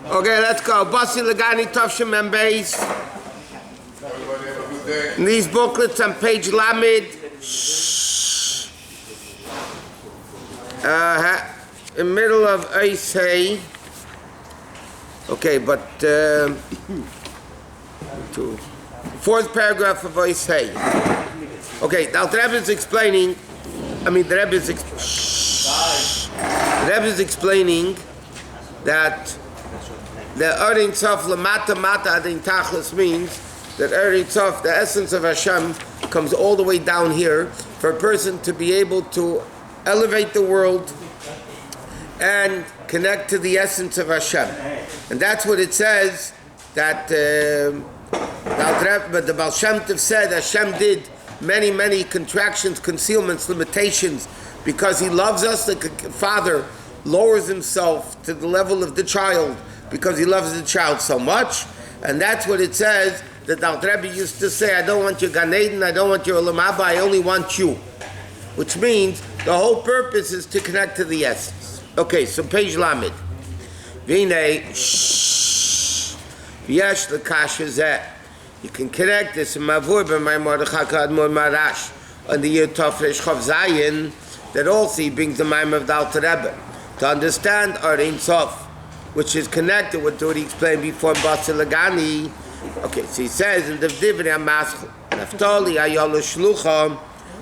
Okay, let's go. Basi, Legani, Shusterman, Basi. These booklets on page Lamed. In the middle of Isay. Okay, but fourth paragraph of Isay. Okay, now the Rebbe is explaining. The Rebbe is explaining that the Erin Sof Lamata Mata Adin Tachlis means that Erin Sof, the essence of Hashem, comes all the way down here for a person to be able to elevate the world and connect to the essence of Hashem. And that's what it says that the Baal Shem Tov said Hashem did many contractions, concealments, limitations, because he loves us. Like a father lowers himself to the level of the child because he loves the child so much. And that's what it says that the Rabbi used to say, I don't want your Gan Eden, I don't want your Olam Haba, I only want you. Which means the whole purpose is to connect to the essence. Okay, so page Lamed. V'inei, v'yesh l'kasha zeh. You can connect this in Mavur b'Maamar Admor Marash on the year Tafresh Chav Zayin, that also he brings the Maamar of the Alter Rebbe to understand our Ein Sof, which is connected with what he explained before Basi Legani. Okay, so he says in the Divrei HaMaschil, Naftali ayalo shlucha.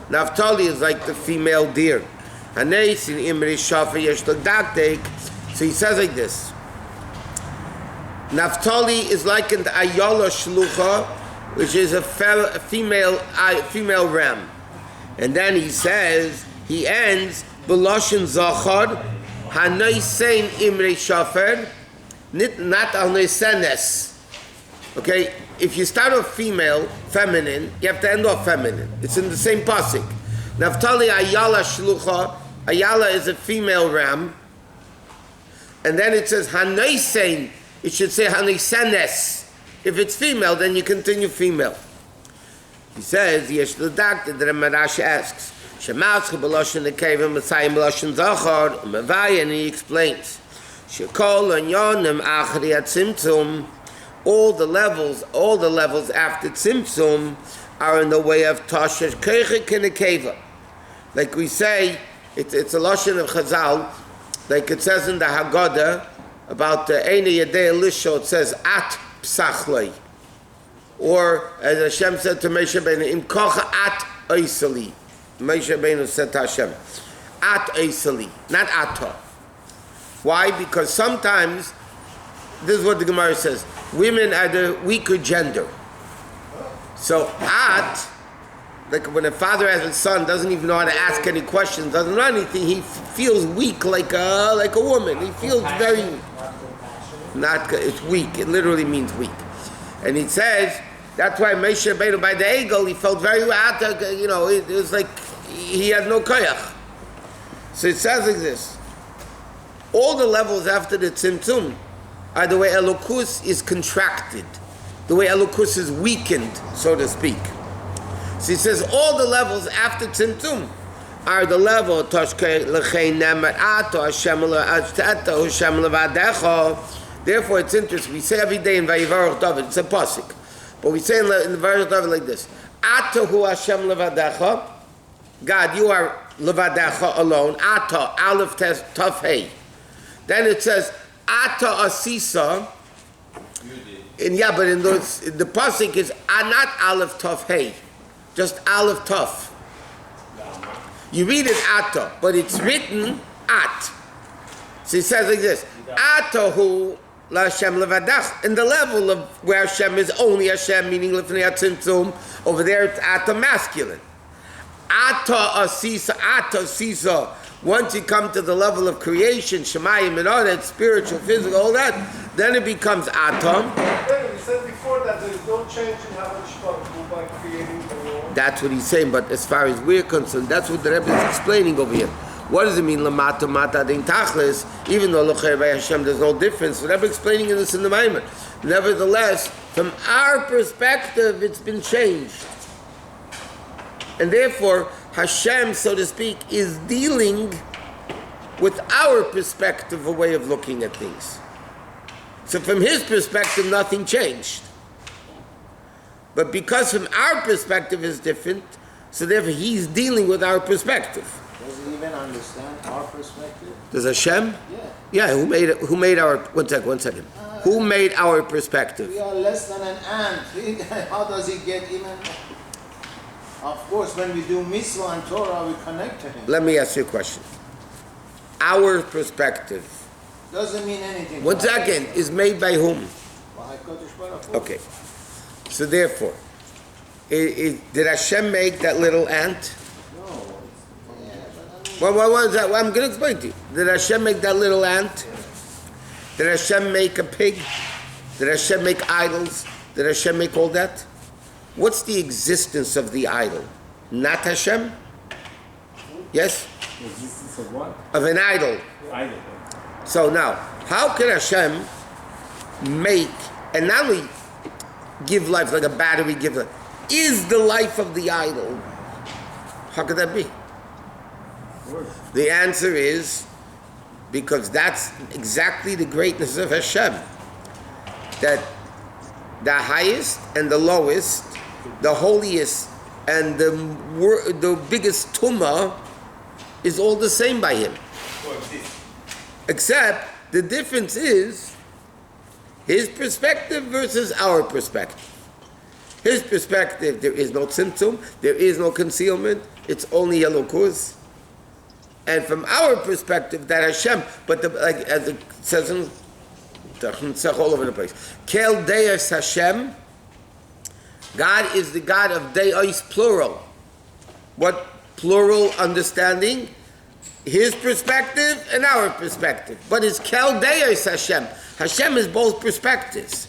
Naftali is like the female deer. Haneis in Imri Shafa yesh l'daktek. So he says like this. Naftali is like an ayala shlucha, which is a female ram. And then he says, he ends, B'loshin zachar, hanoisein imrei shafer, not al noisenes. Okay, if you start off feminine, you have to end off feminine. It's in the same pasuk. Naftali ayala shlucha, ayala is a female ram. And then it says, hanoisein, it should say hanisenes. If it's female, then you continue female. He says, Yesh l'dak, the Marash asks, Shematzcha b'loshen nekeva, Messiah b'loshen zachar, Mavaya, and he explains, Shekol onyonim achri at tzimtzum, all the levels after tzimtzum are in the way of Tasher Keichik and Nekeva. Like we say, it's a loshen of Chazal, like it says in the Haggadah, about the Eina Yadei Elisha, it says, At Psachlei. Or, as Hashem said to Moshe Rabbeinu, Im kocha at oisali. Moshe Rabbeinu said to Hashem, At oisali, not ato. Why? Because sometimes, this is what the Gemara says, women are the weaker gender. So, at, like when a father has a son, doesn't even know how to ask any questions, doesn't know anything, he feels weak like a woman. He feels very, it's weak. It literally means weak. And he says, that's why Moshe Rabbeinu by the eagle, he felt very, it was like he had no koyach. So it says like this, all the levels after the tzimtzum are the way Elokus is contracted, the way Elokus is weakened, so to speak. So he says all the levels after tzimtzum are the level Toshke L'chein Nemer Ato Hashem L'Ato Hashem L'Vadecho. Therefore, it's interesting. We say every day in Vayivarach David, it's a pasuk, but we say in the Vayivarach David like this: Ato Hu Hashem L'Vadecho. God, you are L'Vadecho alone. Ato Aleph Taf Hey. Then it says Ato Asisa. But in the pasuk is not Aleph Taf Hey, just Aleph Taf. You read it Ato, but it's written At. So he says like this: Ato Hu L'Hashem Levadach, in the level of where Hashem is only Hashem, meaning Lefnei Tzimtzum. Over there it's Ata masculine. Ata Sisa. Once you come to the level of creation, Shemayim and all that, spiritual, physical, all that, then it becomes Atom. You said before that there is no change in how much thought by creating the world. That's what he's saying, but as far as we're concerned, that's what the Rebbe is explaining over here. What does it mean, Lamata Mata Din Tachlis? Even though L'chei by Hashem there's no difference, the Rebbe explaining this in the Maamar. Nevertheless, from our perspective, it's been changed. And therefore, Hashem, so to speak, is dealing with our perspective, a way of looking at things. So from his perspective, nothing changed. But because from our perspective is different, so therefore he's dealing with our perspective. Does he even understand our perspective? Does Hashem? Yeah. Yeah, who made our, one second. Who made our perspective? We are less than an ant. How does he get even? Of course, when we do mitzvah and Torah, we connect to him. Let me ask you a question. Our perspective, Doesn't mean anything. one second, is made by whom? By HaKadosh Baruch Hu. Okay. So therefore, did Hashem make that little ant? No. Yeah, but What is that? Well, I'm going to explain to you. Did Hashem make that little ant? Did Hashem make a pig? Did Hashem make idols? Did Hashem make all that? What's the existence of the idol? Not Hashem? Yes? The existence of what? Of an idol. Idol. So now, how can Hashem make, and not only give life like a battery give life, is the life of the idol? How could that be? Of course. The answer is because that's exactly the greatness of Hashem. That the highest and the lowest, the holiest and the biggest tumah is all the same by him. Except the difference is his perspective versus our perspective. His perspective, there is no symptom, there is no concealment, it's only Elokus. And from our perspective, that Hashem, but like as it says in all over the place, Kel Deus Hashem, God is the God of Deus plural. What plural understanding? His perspective and our perspective. But it's Kel Deus Hashem. Hashem is both perspectives.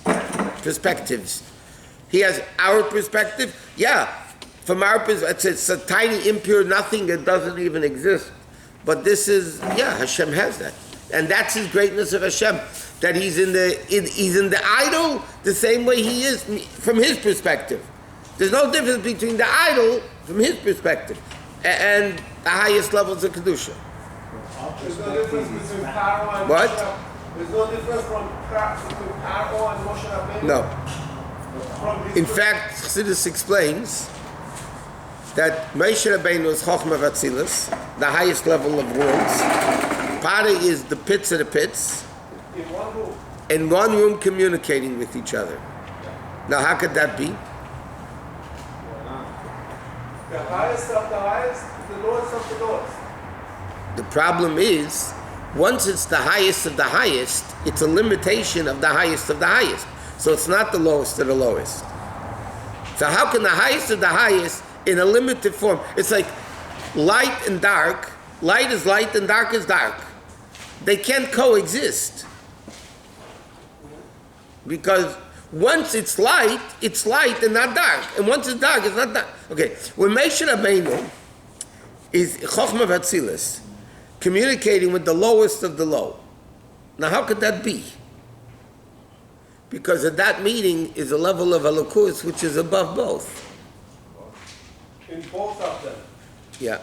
He has our perspective. Yeah, from our perspective, it's a tiny impure nothing that doesn't even exist. But this is, yeah, Hashem has that. And that's his greatness of Hashem. That he's in the idol the same way he is from his perspective. There's no difference between the idol from his perspective and the highest levels of Kedusha. There's no difference between Paro and What? Moshe. There's no difference between Paro and Moshe Rabbeinu. No. From his In fact, Chassidus explains that Moshe Rabbeinu is Chochmah Vatzilus, the highest level of worlds. Pari is the pits of the pits. in one room. In one room communicating with each other. Now how could that be? The highest of the highest, the lowest of the lowest. The problem is, once it's the highest of the highest, it's a limitation of the highest of the highest. So it's not the lowest of the lowest. So how can the highest of the highest, in a limited form, it's like light and dark, light is light and dark is dark. They can't coexist. Because once it's light and not dark. And once it's dark, it's not dark. Okay, when Moshe Rabbeinu is Chochmah Vatzilus, communicating with the lowest of the low. Now how could that be? Because at that meeting is a level of Elokus which is above both. In both of them. Yeah.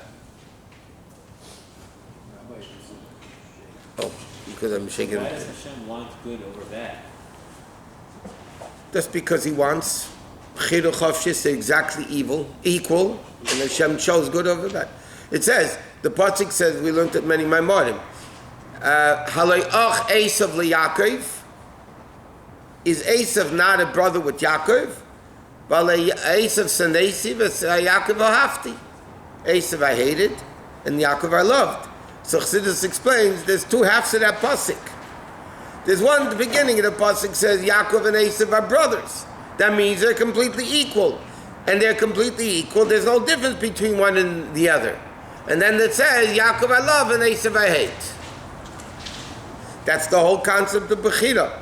Oh, because I'm shaking. Why does Hashem want good over bad? That's because he wants Chidu Chavshis exactly equal, and Hashem chose good over bad. It says, the Pasuk says, we learned it many Maamarim, Haloi Och Esav LeYaakov, is Esav not a brother with Yaakov? Valei Esav Sanesi Yaakov Ahafti. Esav I hated, and Yaakov I loved. So Chassidus explains, there's two halves of that Pasuk. There's one at the beginning of the Pasuk says Yaakov and Esav are brothers. That means they're completely equal. And they're completely equal. There's no difference between one and the other. And then it says Yaakov I love and Esav I hate. That's the whole concept of Bechira.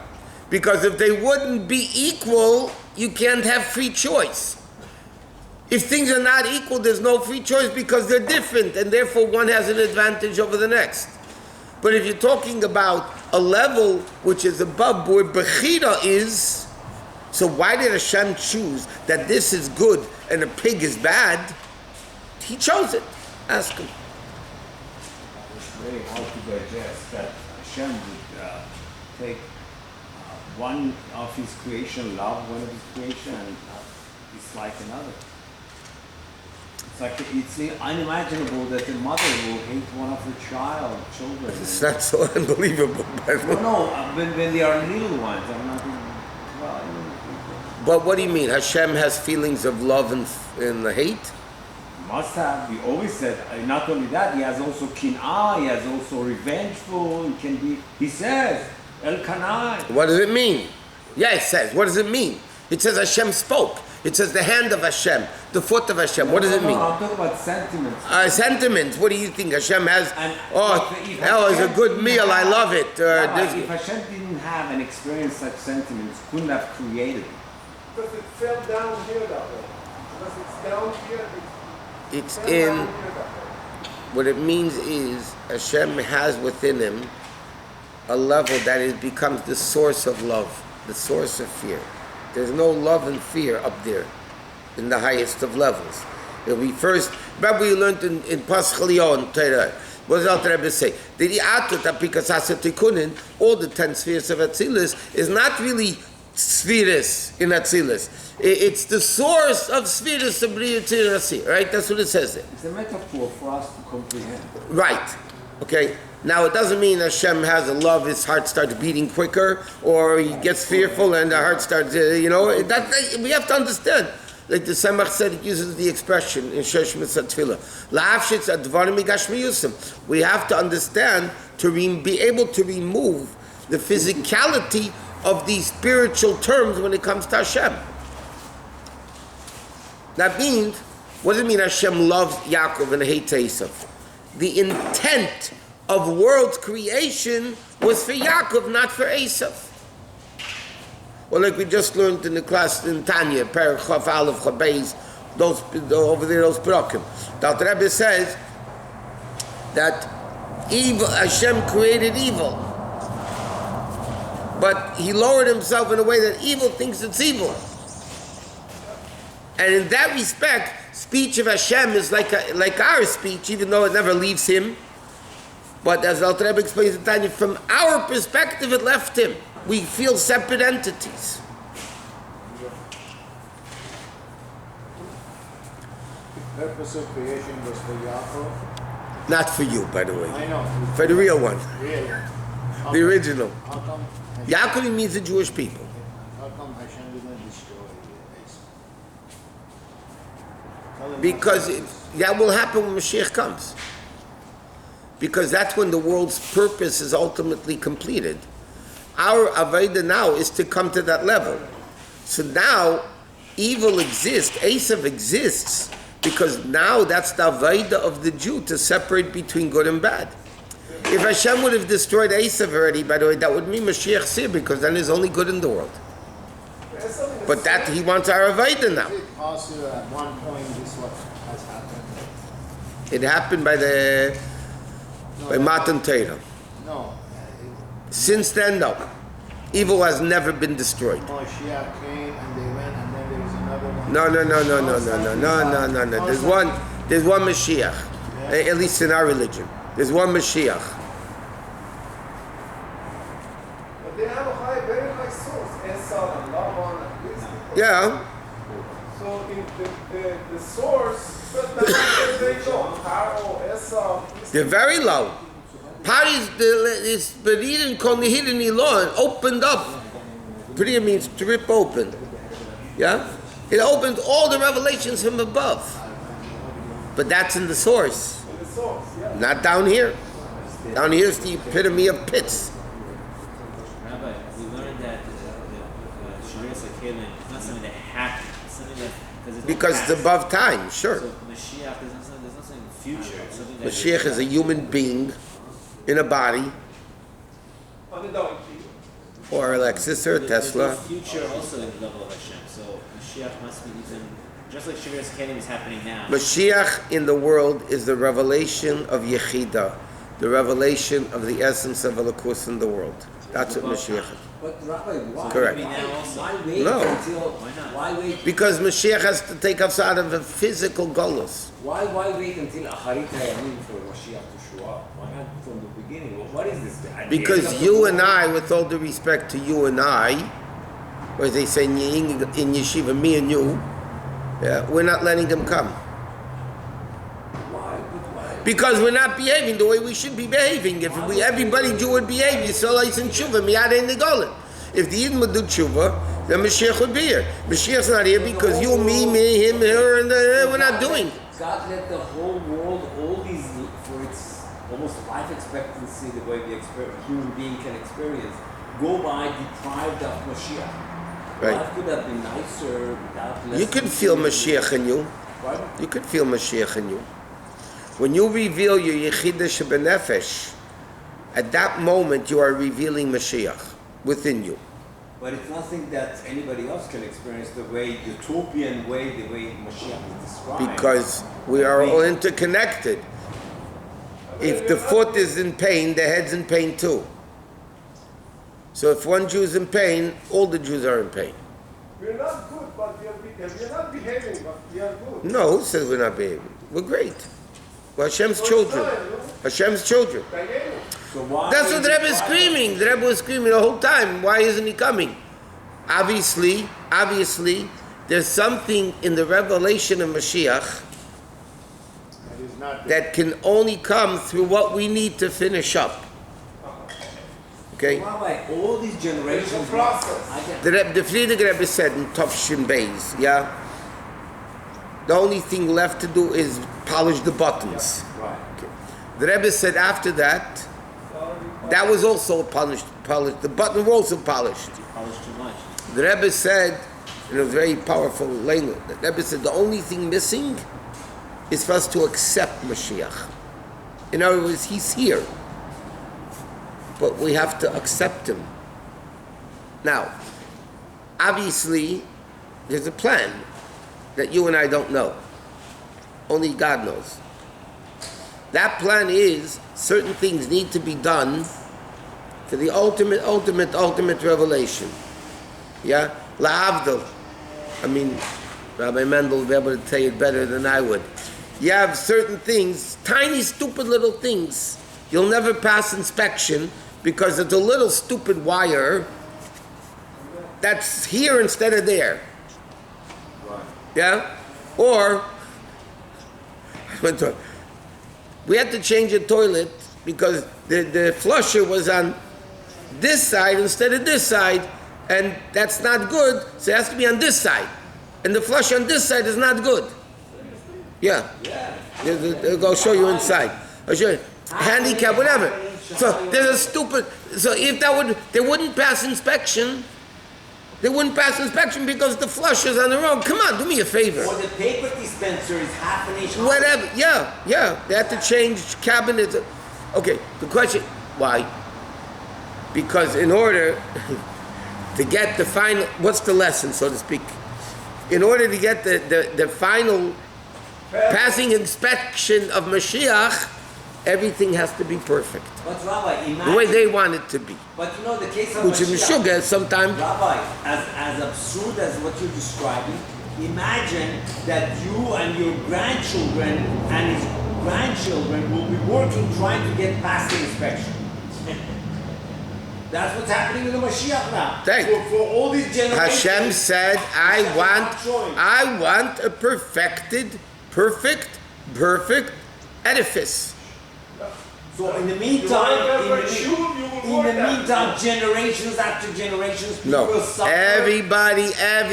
Because if they wouldn't be equal, you can't have free choice. If things are not equal, there's no free choice because they're different, and therefore one has an advantage over the next. But if you're talking about a level which is above where Bechira is, so why did Hashem choose that this is good and a pig is bad? He chose it. Ask him. It's very hard to digest that Hashem would take one of his creation love one of his creation and dislike another. It's like it's unimaginable that a mother will hate one of her children. It's not so unbelievable. No, when they are little ones, I'm not. Well, But what do you mean? Hashem has feelings of love and hate? must have. We always said. Not only that, he has also kin'ah. He has also revengeful. He can be. He says El Kanai. What does it mean? Yeah, it says. What does it mean? It says Hashem spoke. It says the hand of Hashem, the foot of Hashem. What does it mean? I'm talking about sentiments. Sentiments. What do you think Hashem has? And if hell is a Hashem good meal. I love it. if Hashem didn't have and experience such sentiments, couldn't have created it. Because it fell down here that way. Because it's down here. It's fell in. down here that way. What it means is Hashem has within him a level that it becomes the source of love, the source of fear. There's no love and fear up there in the highest of levels. If we first, remember we learned in Paschalion, what does Alter Rebbe say? All the 10 spheres of Atzilus is not really spheres in Atzilus. It's the source of spheres of B'riyat Tzir, right? That's what it says there. It's a metaphor for us to comprehend. Right. Okay. Now it doesn't mean Hashem has a love, his heart starts beating quicker, or he gets fearful and the heart starts, that we have to understand. Like the Samach said, it uses the expression in Shesh Mitzvah Tefillah. La'afshitz advarim migashmiyusim. We have to understand to be able to remove the physicality of these spiritual terms when it comes to Hashem. That means, what does it mean Hashem loves Yaakov and hates Yosef? The intent of world creation was for Yaakov, not for Yosef. Well, like we just learned in the class in Tanya, Perek Chaf Aleph Chabeis, those over there, those Perakim. The Rebbe says that evil, Hashem created evil, but he lowered himself in a way that evil thinks it's evil. And in that respect, speech of Hashem is like our speech, even though it never leaves him. But as Alter Rebbe explains in Tanya, from our perspective, it left him. We feel separate entities. The purpose of creation was for Yaakov. Not for you, by the way. I know. For the real one. Real. The original. How come Yaakov means the Jewish people. How come Hashem did not destroy Esau? Because that will happen when Mashiach comes. Because that's when the world's purpose is ultimately completed. Our Avodah now is to come to that level. So now, evil exists, Esav exists, because now that's the Avodah of the Jew to separate between good and bad. If Hashem would have destroyed Esav already, by the way, that would mean Mashiach Sir, because then there's only good in the world. But that he wants our Avodah now. Is it possible at one point this what has happened? It happened by Matan Torah. No. Since then, no. Evil has never been destroyed. Mashiach came and they went and then there was another one. No. There's one Mashiach. At least in our religion. There's one Mashiach. But they have a very high source. Esau and Lavan and these people. Yeah. So in the source, but that's where they go. Paro, Esau. They're very low. Parties, this Beridin Kol Nihidin Elon opened up. Beridin means to rip open. Yeah? It opened all the revelations from above. But that's in the source. In the source, yeah. Not down here. Down here is the epitome of pits. Rabbi, we learned that Sharia Sakelim is not something that happened. It's something that Because it's above time, sure. So Mashiach, there's not something in the future. It's something that Mashiach is a human being in a body, On the donkey. or a Lexus or a Tesla. There's no future also in the level of Hashem. So Mashiach must be even, just like Sharia Sakelim is happening now. Mashiach in the world is the revelation of Yechidah, the revelation of the essence of Elokus in the world. That's what Mashiach is. But Rabbi, why? Correct. Why wait No. until? Why not? Why wait? Because Mashiach has to take us out of a physical golus. Why wait until Acharit Hayamim for Mashiach to show up? Why not from the beginning? What is this? At the end Because of the you world? and I, with all due respect to you and I, or as they say in yeshiva, me and you, we're not letting them come. Why? But why? Because we're not behaving the way we should be behaving. If everybody Jew would behave, Yisrael in tshuva, miyad ein negolim. If the Yidden would do tshuva, then Mashiach would be here. Mashiach's not here because you, me, him, her, and we're not doing. God let the whole world, all these, for its almost life expectancy, the way the human being can experience, go by deprived of Mashiach. Right. Life could have been nicer without less. You could feel Mashiach in you. Right? You could feel Mashiach in you. When you reveal your Yechidah Shebenefesh, at that moment you are revealing Mashiach within you. But it's nothing that anybody else can experience the way, utopian way, the way Mashiach is described. Because we are all interconnected. If the foot is in pain, the head's in pain too. So if one Jew is in pain, all the Jews are in pain. We're not good, but we're not behaving, but we are good. No, who says we're not behaving? We're great. We're Hashem's children. Hashem's children. So why That's what the Rebbe is deprived of- screaming. The Rebbe was screaming the whole time. Why isn't he coming? Obviously, there's something in the revelation of Mashiach that can only come through what we need to finish up. Okay? Rabbi, all these generations. It's a process. I get- The Friedrich Rebbe said in Tovshin Beis, yeah? The only thing left to do is polish the buttons. Right. The Rebbe said after that, that was also polished. The buttons were also polished. Polish too much. The Rebbe said, in a very powerful language, the Rebbe said the only thing missing is for us to accept Mashiach. In other words, he's here, but we have to accept him. Now, obviously, there's a plan that you and I don't know. Only God knows. That plan is certain things need to be done for the ultimate revelation. Yeah? La'avdil. I mean, Rabbi Mendel will be able to tell you it better than I would. You have certain things, tiny, stupid little things. You'll never pass inspection because it's a little stupid wire that's here instead of there. Yeah? Or, we had to change a toilet because the flusher was on this side instead of this side, and that's not good, so it has to be on this side. And the flush on this side is not good. Yeah. They'll go show you inside. I'll show you. Handicap, whatever. So there's a stupid, so if they wouldn't pass inspection. They wouldn't pass inspection because the flush is on the road. Come on, do me a favor. Or the paper dispenser is half an inch. Whatever, yeah. They had to change cabinets. Okay, the question, why? Because in order to get the final, what's the lesson, so to speak? In order to get the final passing inspection of Mashiach, everything has to be perfect. But Rabbi, imagine. The way they want it to be. But you know the case of Which is Mashiach. Meshuggah sometimes. Rabbi, as absurd as what you're describing, imagine that you and your grandchildren and his grandchildren will be working trying to get past the inspection. That's what's happening in the Mashiach now. For all these generations. Hashem said, I want a perfect edifice. So in the meantime, generations after generations, people No, suffer. every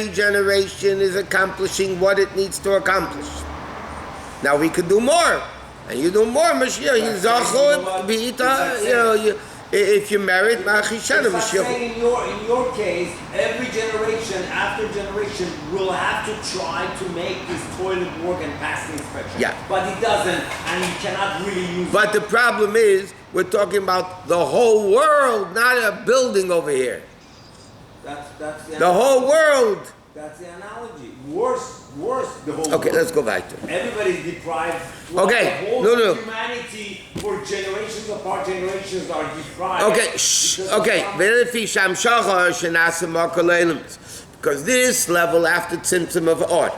generation is accomplishing what it needs to accomplish. Now we could do more, and you do more. Mashiach, if you merit, Mashiach. In your case, every generation after generation will have to try to make this toilet work and pass the inspection. Yeah. But it doesn't, and you cannot really use But the problem is, we're talking about the whole world, not a building over here. That's The whole world. That's the analogy. Worse, the whole Okay, world. let's go back to it. Everybody's deprived. Okay, The whole no. humanity for generations upon generations are deprived. Okay, okay. Because this level after tzimtzum of art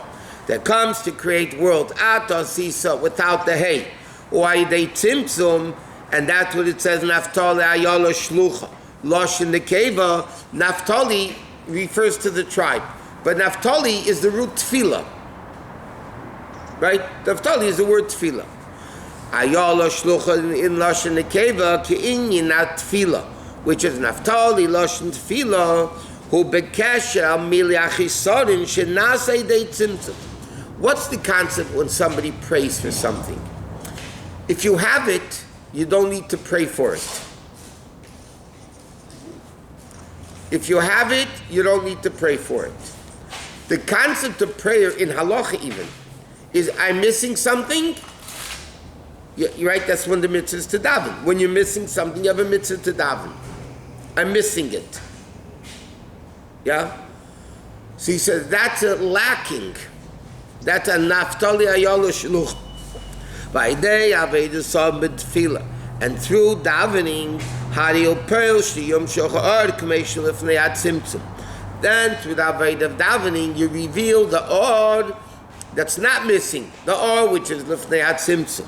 that comes to create world atosisa without the hay, or they tzimtzum, and that's what it says. Naftali ayala shlucha losh in the keva. Naftali refers to the tribe, but Naftali is the root tefillah, right? Naftali is the word tefillah. Ayala shlucha in lashon nekeva keinyin not tefillah, which is Naftali lashon tefillah who bekesher al mili achisarin shenasei dei tzimtzum. What's the concept when somebody prays for something? If you have it, you don't need to pray for it. If you have it, you don't need to pray for it. The concept of prayer in halacha even is I'm missing something. You're right, that's one of the mitzvahs to daven. When you're missing something, you have a mitzvah to daven. I'm missing it. Yeah? So he says that's a lacking. That's a naftali ayala shluch. By day aveda sab tefillah, and through davening hariyol peil shiyom shochar k'meishel lefnei atzimtzum. Then through the aveda of davening, you reveal the or that's not missing, the or which is lefnei atzimtzum.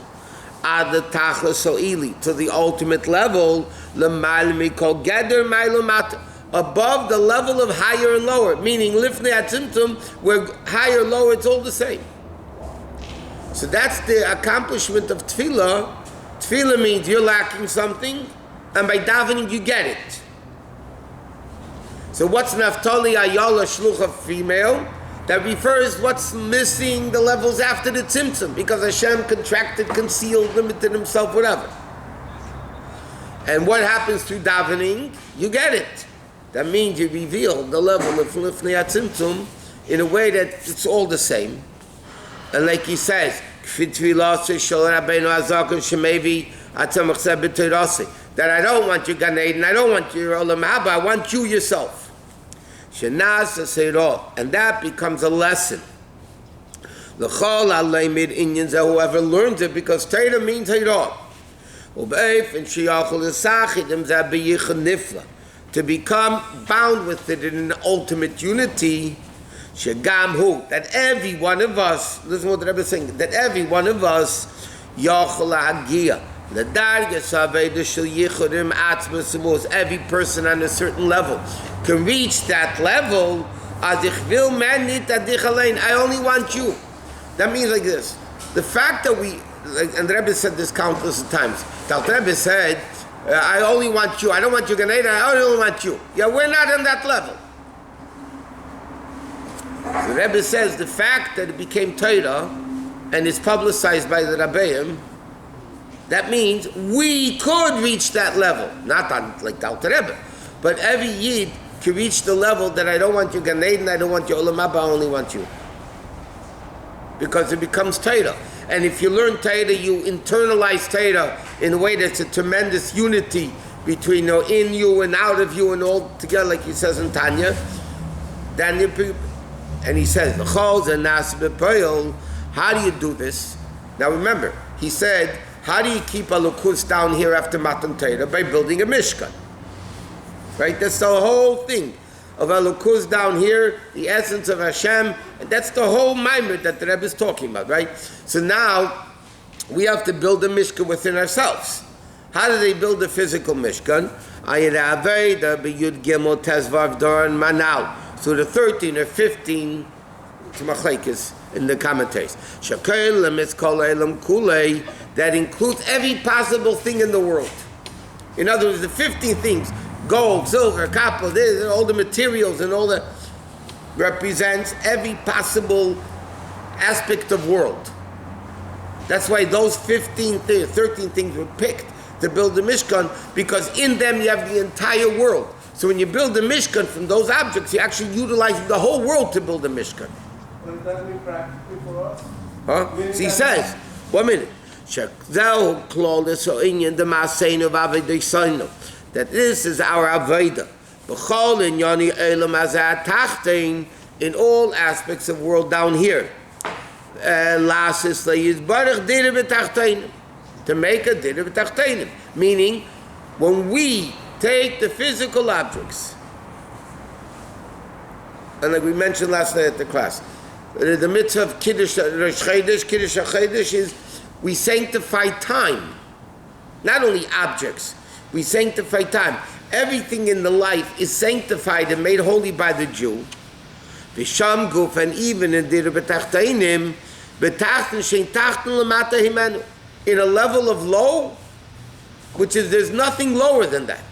Ad the tachlis soili, to the ultimate level, l'mal mikol geder ma'ilumata, above the level of higher and lower, meaning lifnei atzimtzum, where higher, lower, it's all the same. So that's the accomplishment of tefillah. Tefillah means you're lacking something, and by davening you get it. So what's Naftali ayala shlucha female? That refers what's missing the levels after the tzimtzum, because Hashem contracted, concealed, limited himself, whatever. And what happens through davening? You get it. That means you reveal the level of lifnei atzimtzum in a way that it's all the same. And like he says, that I don't want you Gan Eden, I don't want you Olam Haba, I want you yourself. And that becomes a lesson. Whoever learns it, because Torah means Torah. To become bound with it in an ultimate unity, that every one of us, listen to what the Rabbi is saying, that every one of us, every person on a certain level can reach that level. I only want you. That means like this. The fact that we, and the Rabbi said this countless times, the Rabbi said, I only want you, I don't want you Gan Eden, I only want you. Yeah, we're not on that level. The Rebbe says the fact that it became Torah and is publicized by the Rabbeim, that means we could reach that level. Not on like the Alter Rebbe, but every Yid can reach the level that I don't want you Gan Eden, I don't want you Olam Haba, I only want you. Because it becomes Torah. And if you learn Torah, you internalize Torah in a way that's a tremendous unity between in you and out of you and all together, like he says in Tanya. Then you, and he says, how do you do this? Now remember, he said, how do you keep a lukus down here after Matan Torah? By building a Mishkan. Right? That's the whole thing of a lukus down here, the essence of Hashem, and that's the whole Maamar that the Rebbe is talking about, right? So now, we have to build a Mishkan within ourselves. How do they build a physical Mishkan? So the 13 or 15 machlekes in the commentaries. That includes every possible thing in the world. In other words, the 15 things, gold, silver, copper, all the materials and all that represents every possible aspect of world. That's why those 13 things were picked to build the Mishkan, because in them you have the entire world. So when you build a Mishkan from those objects, you're actually utilizing the whole world to build a Mishkan. Does that mean practically for us? Huh? So he says, 1 minute. That this is our Aveda. in all aspects of world down here. To make a dir b'tachteinim, meaning when we take the physical objects, and like we mentioned last night at the class, the mitzvah of Kiddush Rosh Chodesh, Kiddush HaChodesh is we sanctify time, not only objects, we sanctify time. Everything in the life is sanctified and made holy by the Jew. V'sham guf, and even in dir b'tachteinim, b'tachten shein tachten lamata himenu, in a level of low, which is there's nothing lower than that.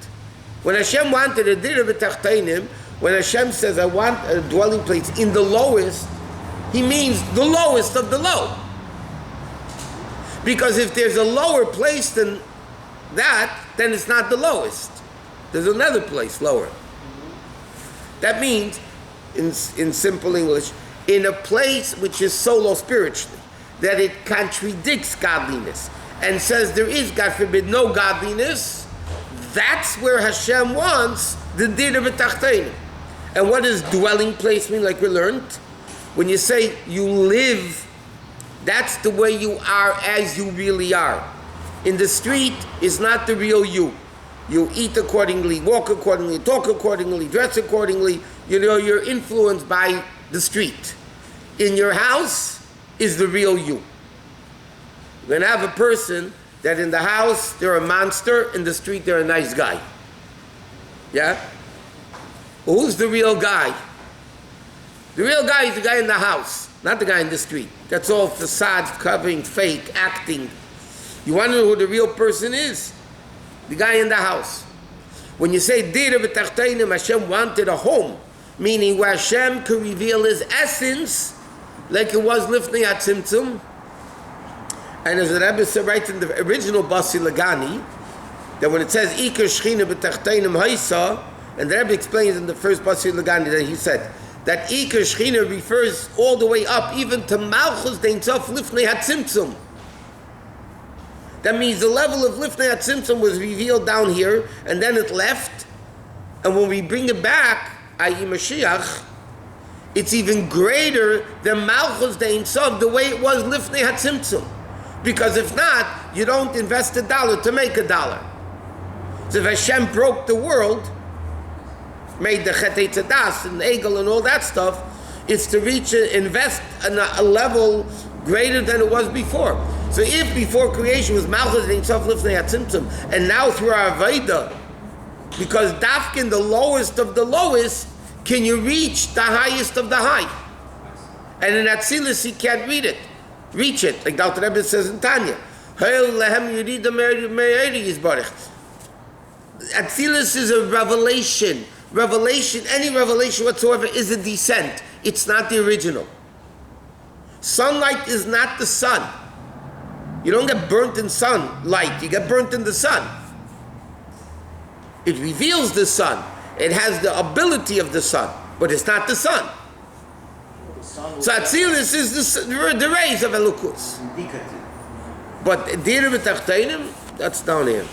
When Hashem wanted a dir b'tachteinim, when Hashem says I want a dwelling place in the lowest, He means the lowest of the low. Because if there's a lower place than that, then it's not the lowest. There's another place lower. That means, in simple English, in a place which is so low spiritually, that it contradicts godliness, and says there is, God forbid, no godliness, that's where Hashem wants the dir b'tachteinim. And what does dwelling place mean, like we learned? When you say you live, that's the way you are as you really are. In the street is not the real you. You eat accordingly, walk accordingly, talk accordingly, dress accordingly. You know, you're influenced by the street. In your house is the real you. You're going to have a person that in the house they're a monster, in the street they're a nice guy. Yeah? Well, who's the real guy? The real guy is the guy in the house, not the guy in the street. That's all facade, covering, fake, acting. You want to know who the real person is? The guy in the house. When you say dir b'tachteinim, Hashem wanted a home, meaning where Hashem could reveal His essence, like it was lifnei hatzimtzum. And as the Rabbi writes in the original Basi Legani, that when it says Iker Shechina b'tachteinim haisa, and the Rabbi explains in the first Basi Legani that he said that Iker Shechina refers all the way up, even to Malchus Dein Sof lifnei hatzimtzum. That means the level of lifnei hatzimtzum was revealed down here, and then it left. And when we bring it back, i.e. Mashiach, it's even greater than Malchus Dein Sof, the way it was lifnei hatzimtzum. Because if not, you don't invest $1 to make $1. So if Hashem broke the world, made the Chet Eitzadas and Egel and all that stuff, it's to invest a level greater than it was before. So if before creation was Malchus Ein Sof Lifnei Hatzimtzum, and now through our Veda, because Dafkin, the lowest of the lowest, can you reach the highest of the high? And in Atzilus you can't reach it, like Dr. Rebbe says in Tanya. Atzilus is a revelation. Any revelation whatsoever is a descent. It's not the original. Sunlight is not the sun. You don't get burnt in sunlight, you get burnt in the sun. It reveals the sun. It has the ability of the sun, but it's not the sun. So Atzilus is the rays of Elokus. But dir b'tachteinim, that's down here.